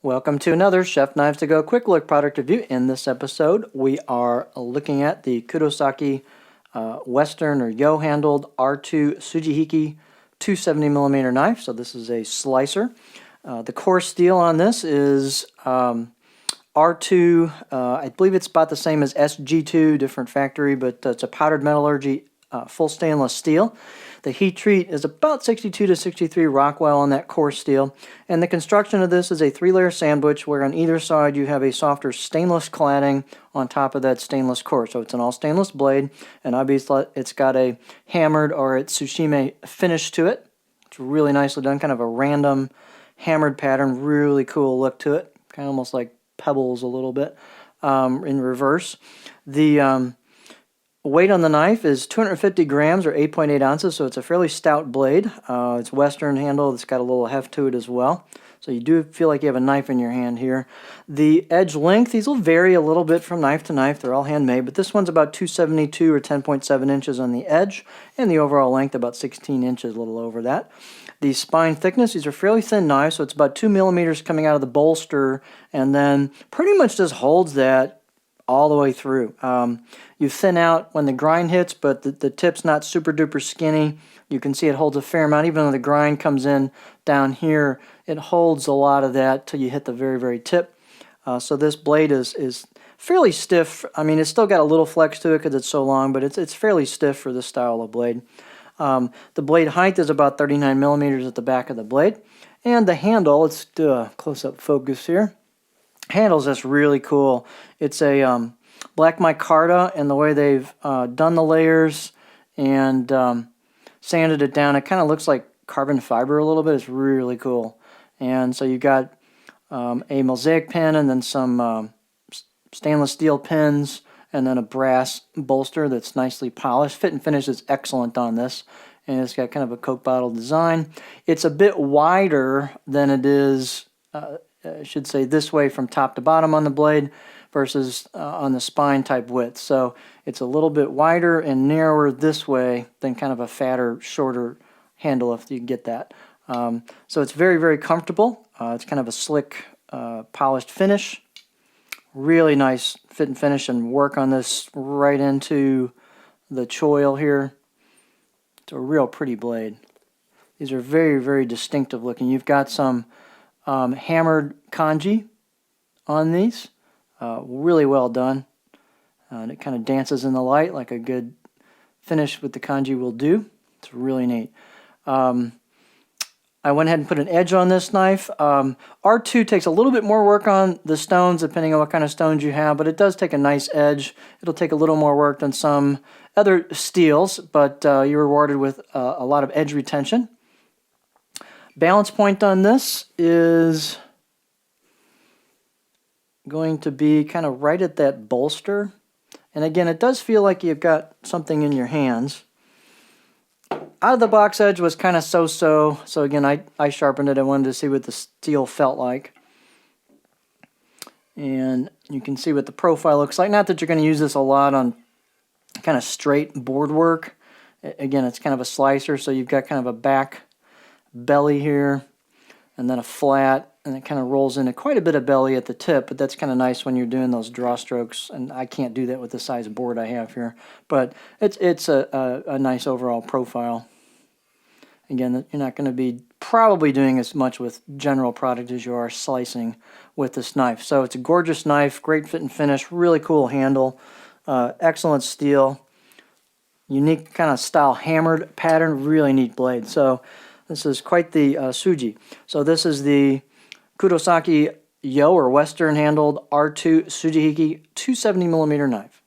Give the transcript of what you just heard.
Welcome to another Chef Knives to Go quick look product review. In this episode, we are looking at the Kurosaki Western or Yo handled R-2 Sujihiki 270mm knife. So this is a slicer. The core steel on this is R-2. I believe it's about the same as SG2, different factory, but it's a powdered metallurgy full stainless steel. The heat treat is about 62 to 63 Rockwell on that core steel. And the construction of this is a 3-layer sandwich where on either side you have a softer stainless cladding on top of that stainless core. So it's an all stainless blade, and obviously it's got a hammered or a tsushima finish to it. It's really nicely done, kind of a random hammered pattern, really cool look to it. Kind of almost like pebbles a little bit in reverse. The weight on the knife is 250 grams or 8.8 ounces, so it's a fairly stout blade. It's Western handle. It's got a little heft to it as well. So you do feel like you have a knife in your hand here. The edge length, these will vary a little bit from knife to knife. They're all handmade, but this one's about 272 or 10.7 inches on the edge, and the overall length about 16 inches, a little over that. The spine thickness, these are fairly thin knives, so it's about 2 millimeters coming out of the bolster, and then pretty much just holds that all the way through. You thin out when the grind hits, but the tip's not super duper skinny. You can see it holds a fair amount. Even though the grind comes in down here, it holds a lot of that till you hit the very, very tip. So this blade is fairly stiff. I mean, it's still got a little flex to it because it's so long, but it's fairly stiff for this style of blade. The blade height is about 39 millimeters at the back of the blade. And the handle, let's do a close-up focus here. Handle's just really cool. It's a black micarta, and the way they've done the layers and sanded it down, it kind of looks like carbon fiber a little bit. It's really cool. And so you got a mosaic pin and then some stainless steel pins and then a brass bolster that's nicely polished. Fit and finish is excellent on this, and it's got kind of a Coke bottle design. It's a bit wider than it is I should say this way from top to bottom on the blade versus on the spine type width. So it's a little bit wider and narrower this way than kind of a fatter, shorter handle, if you get that. So it's very, very comfortable. It's kind of a slick, polished finish. Really nice fit and finish, and work on this right into the choil here. It's a real pretty blade. These are very, very distinctive looking. You've got some hammered kanji on these, really well done, and it kind of dances in the light like a good finish with the kanji will do. It's really neat. I went ahead and put an edge on this knife. R2 takes a little bit more work on the stones depending on what kind of stones you have, but it does take a nice edge. It'll take a little more work than some other steels, but you're rewarded with a lot of edge retention. Balance point on this is going to be kind of right at that bolster. And again, it does feel like you've got something in your hands. Out of the box edge was kind of so-so. So again, I sharpened it. I wanted to see what the steel felt like. And you can see what the profile looks like. Not that you're going to use this a lot on kind of straight board work. Again, it's kind of a slicer, so you've got kind of a back belly here, and then a flat, and it kind of rolls into quite a bit of belly at the tip, but that's kind of nice when you're doing those draw strokes, and I can't do that with the size board I have here, but it's a nice overall profile. Again, you're not going to be probably doing as much with general product as you are slicing with this knife. So it's a gorgeous knife, great fit and finish, really cool handle, excellent steel, unique kind of style hammered pattern, really neat blade. So this is quite the Suji. So this is the Kurosaki Yo or Western handled R-2 Sujihiki 270mm knife.